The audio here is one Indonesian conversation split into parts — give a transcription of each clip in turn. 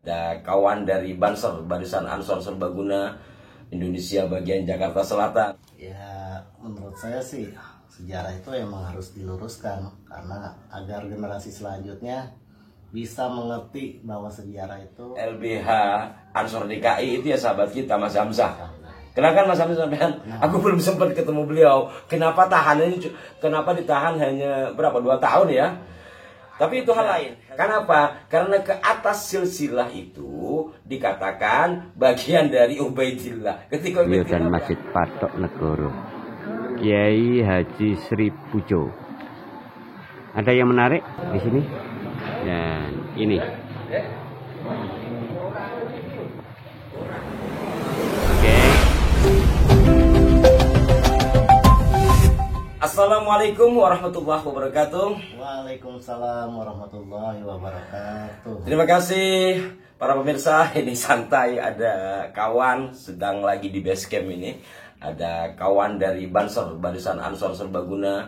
Ada kawan dari Banser, Barisan Ansor Serbaguna Indonesia bagian Jakarta Selatan. Ya, menurut saya sih sejarah itu emang harus diluruskan karena agar generasi selanjutnya bisa mengerti bahwa sejarah itu LBH Ansor DKI itu ya sahabat kita Mas Hamzah. Kenapa Mas Hamzah sampean? Aku belum sempat ketemu beliau. Kenapa ditahan hanya berapa 2 tahun ya? Tapi itu hal lain. Kenapa? Karena ke atas silsilah itu dikatakan bagian dari Ubaidillah. Ketika dan Masjid Patok Negoro, Kiai Haji Sri Pujo. Ada yang menarik di sini? Dan ini. Oke. Assalamualaikum warahmatullahi wabarakatuh. Waalaikumsalam warahmatullahi wabarakatuh. Terima kasih para pemirsa. Ini santai, ada kawan sedang lagi di base camp ini. Ada kawan dari Banser, Barisan Ansor Serbaguna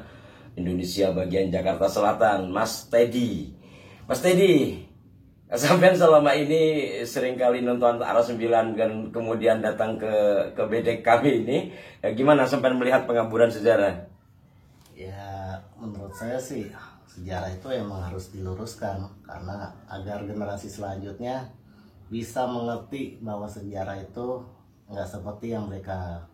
Indonesia bagian Jakarta Selatan, Mas Teddy. Mas Teddy, sampean selama ini sering kali nonton Arah 9 dan kemudian datang ke bedek kami ini. Gimana sampean melihat pengaburan sejarah? Ya, menurut saya sih sejarah itu emang harus diluruskan karena agar generasi selanjutnya bisa mengerti bahwa sejarah itu nggak seperti yang mereka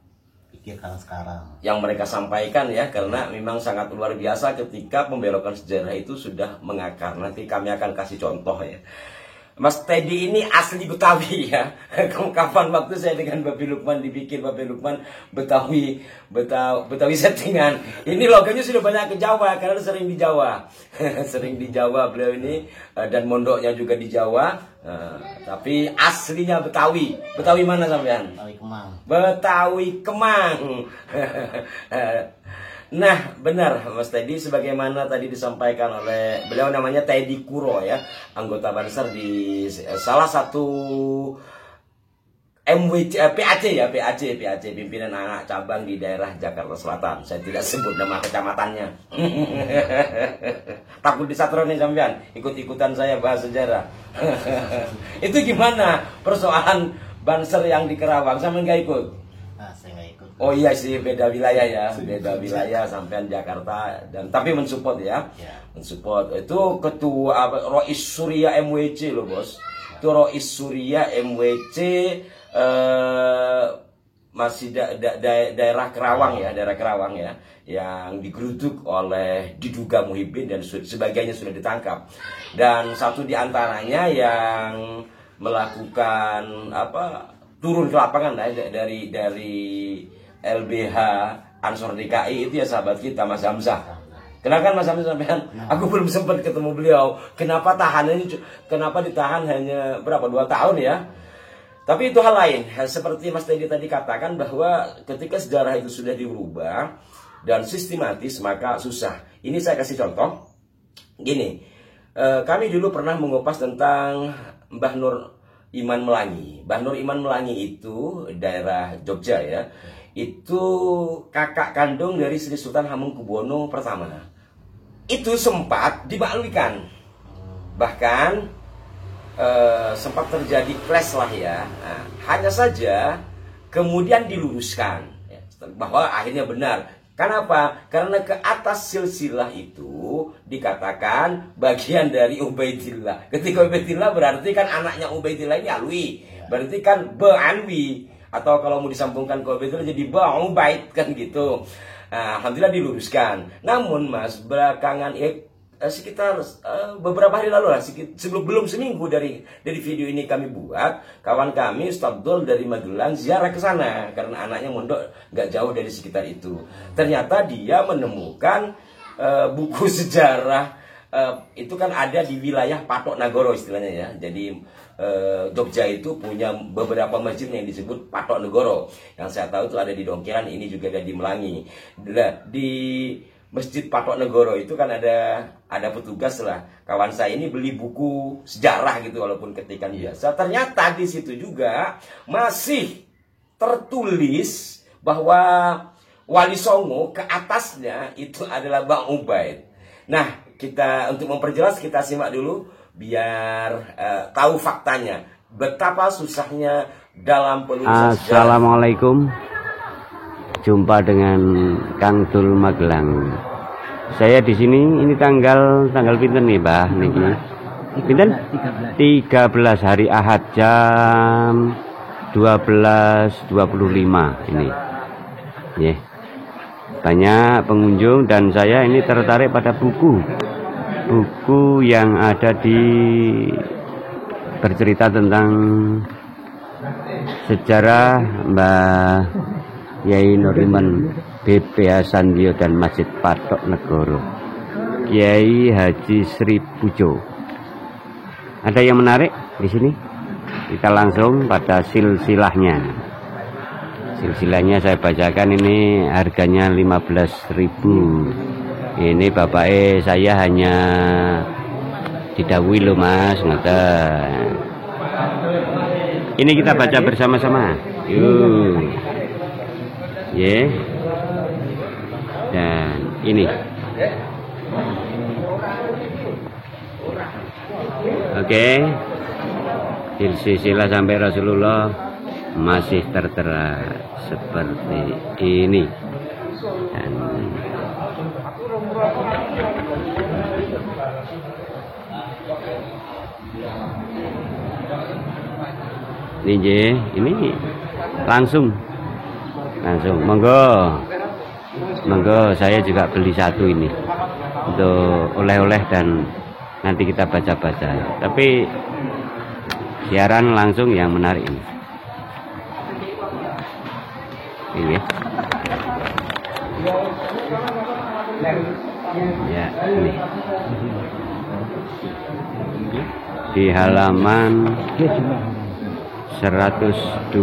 pikirkan sekarang. Yang mereka sampaikan ya, karena memang sangat luar biasa ketika pembelokan sejarah itu sudah mengakar. Nanti kami akan kasih contoh ya. Mas Teddy ini asli Betawi ya. Kapan waktu saya dengan Babi Lukman dibikin Babi Lukman Betawi settingan. Ini logonya sudah banyak ke Jawa karena sering di Jawa. Sering di Jawa beliau ini dan mondoknya juga di Jawa. Tapi aslinya Betawi. Betawi mana sampean? Betawi Kemang. Betawi Kemang. Nah, benar Mas Teddy, sebagaimana tadi disampaikan oleh beliau, namanya Teddy Kuro ya, anggota Banser di salah satu PAC ya, PAC pimpinan anak cabang di daerah Jakarta Selatan. Saya tidak sebut nama kecamatannya. Takut disatroni sampean, ikut-ikutan saya bahas sejarah. Itu gimana persoalan Banser yang di Kerawang, sampean nggak ikut? Nah, saya nggak ikut. Oh iya sih, beda wilayah ya, beda wilayah sampean Jakarta, dan tapi mensupport ya, mensupport. Itu ketua Rois Surya MWC loh bos, itu Rois Surya MWC masih daerah Kerawang ya, yang digeruduk oleh diduga Muhyiddin dan sebagainya sudah ditangkap, dan satu diantaranya yang melakukan turun ke lapangan dari LBH Ansor DKI itu ya sahabat kita Mas Hamzah. Kenapa Mas Hamzah sampean? Aku belum sempat ketemu beliau. Kenapa ditahan hanya berapa 2 tahun ya? Tapi itu hal lain. Seperti Mas Teddy tadi katakan bahwa ketika sejarah itu sudah dirubah dan sistematis maka susah. Ini saya kasih contoh. Gini, kami dulu pernah mengupas tentang Mbah Nur Iman Melangi. Mbah Nur Iman Melangi itu daerah Jogja ya. Itu kakak kandung dari Sri Sultan Hamengkubuwono pertama. Itu sempat dimaklukan. Bahkan sempat terjadi clash lah ya. Nah, hanya saja kemudian diluruskan ya, bahwa akhirnya benar. Kenapa? Karena ke atas silsilah itu dikatakan bagian dari Ubaidillah. Ketika Ubaidillah berarti kan anaknya Ubaidillah ini Alwi. Berarti kan Alwi. Atau kalau mau disambungkan ke Ubaidillah jadi Ubaid kan gitu. Nah, alhamdulillah diluruskan. Namun Mas, belakangan sekitar beberapa hari lalu lah, belum seminggu dari video ini kami buat, kawan kami Ustadz Dol dari Magelang ziarah ke sana karena anaknya mondok nggak jauh dari sekitar itu. Ternyata dia menemukan buku sejarah itu kan ada di wilayah Patok Negoro istilahnya ya. Jadi Jogja itu punya beberapa masjid yang disebut Patok Negoro. Yang saya tahu itu ada di Dongkiran, ini juga ada di Melangi. Di Masjid Patok Negoro itu kan ada petugas lah. Kawan saya ini beli buku sejarah gitu walaupun ketikan biasa. Ternyata di situ juga masih tertulis bahwa Wali Songo ke atasnya itu adalah Bang Ubaid. Nah, kita untuk memperjelas kita simak dulu biar tahu faktanya betapa susahnya dalam penulisan sejarah. Assalamualaikum, jumpa dengan Kang Dul Magelang. Saya di sini ini tanggal pinten nih, Mbah niki? Pinten? 13 hari Ahad jam 12.25 ini. Yeah. Banyak pengunjung dan saya ini tertarik pada buku yang ada di bercerita tentang sejarah Mbah Yai Nuriman BPH Sandio dan Masjid Patok Negoro, Kiai Haji Sri Pujo. Ada yang menarik di sini? Kita langsung pada silsilahnya. Silsilahnya saya bacakan, ini harganya 15.000. Ini bapak saya hanya didahului loh Mas, ngoten. Ini kita baca bersama-sama. Yuk. Yeah. Dan ini. Oke. Silsilah sampai Rasulullah masih tertera seperti ini. Dan ini langsung monggo saya juga beli satu ini untuk oleh-oleh dan nanti kita baca-baca, tapi siaran langsung yang menarik ini ya, ini di halaman 123.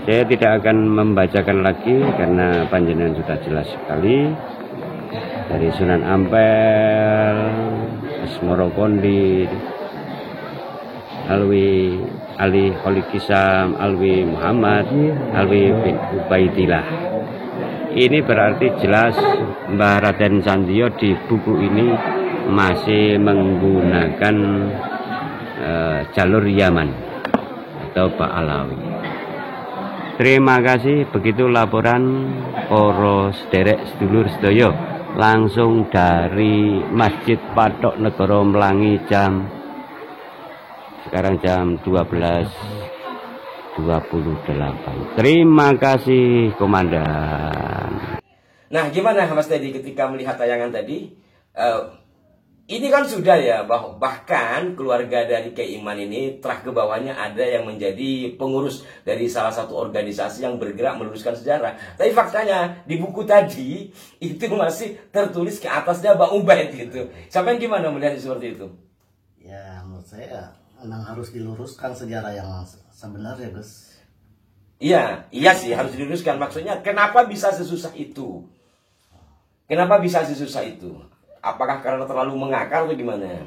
Saya tidak akan membacakan lagi karena panjenengan sudah jelas sekali. Dari Sunan Ampel, Asmoro Kondi, Alwi Ali Holikisam, Alwi Muhammad, Alwi bin Ubaidillah. Ini berarti jelas Mbah Raden Sandio di buku ini masih menggunakan jalur Yaman atau Ba'alawi. Terima kasih, begitu laporan para sederek sedulur sedaya langsung dari Masjid Patok Negoro Mlangi sekarang jam 12.28. Terima kasih Komandan. Nah, gimana Mas Teddy ketika melihat tayangan tadi? Ini kan sudah ya, bahkan keluarga dari Kiai Iman ini terah ke bawahnya ada yang menjadi pengurus dari salah satu organisasi yang bergerak meluruskan sejarah. Tapi faktanya di buku tadi itu masih tertulis ke atasnya Bang Ubaid gitu. Sampai gimana melihat seperti itu? Ya menurut saya memang harus diluruskan sejarah yang sebenarnya, Gus. Iya sih harus diluruskan. Maksudnya kenapa bisa sesusah itu? Kenapa bisa sesusah itu? Apakah karena terlalu mengakar atau gimana?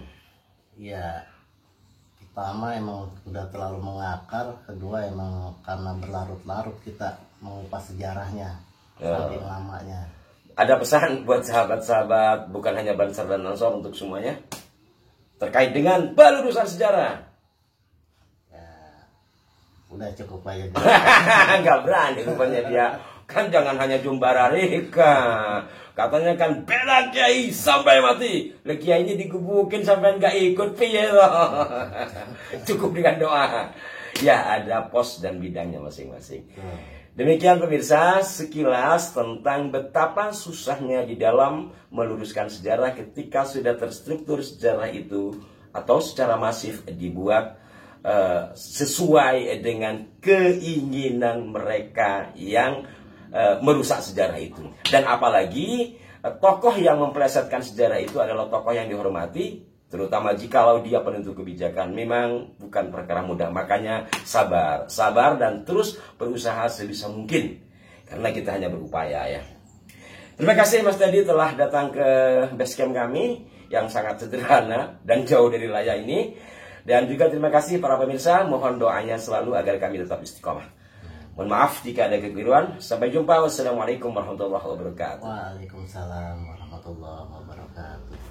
Ya, pertama emang udah terlalu mengakar, kedua emang karena berlarut-larut kita mengupas sejarahnya saking lamanya. Ada pesan buat sahabat-sahabat, bukan hanya Bansar dan Ansor, untuk semuanya terkait dengan pelurusan sejarah? Ya, udah cukup aja. Nggak berani rupanya dia. Kan jangan hanya Jumbara Rika. Katanya kan bela Kiai sampai mati. Lah Kiai ini dikubukin sampai nggak ikut piye loh. Cukup dengan doa. Ya, ada pos dan bidangnya masing-masing. Demikian pemirsa, sekilas tentang betapa susahnya di dalam meluruskan sejarah ketika sudah terstruktur sejarah itu atau secara masif dibuat sesuai dengan keinginan mereka yang merusak sejarah itu. Dan apalagi tokoh yang mempelesetkan sejarah itu adalah tokoh yang dihormati, terutama jikalau dia penentu kebijakan. Memang bukan perkara mudah. Makanya sabar dan terus berusaha sebisa mungkin, karena kita hanya berupaya ya. Terima kasih Mas Teddy telah datang ke basecamp kami yang sangat sederhana dan jauh dari layar ini. Dan juga terima kasih para pemirsa, mohon doanya selalu agar kami tetap istiqomah. Mohon maaf jika ada kekeliruan. Sampai jumpa. Wassalamualaikum warahmatullahi wabarakatuh. Waalaikumsalam warahmatullahi wabarakatuh. warahmatullahi wabarakatuh.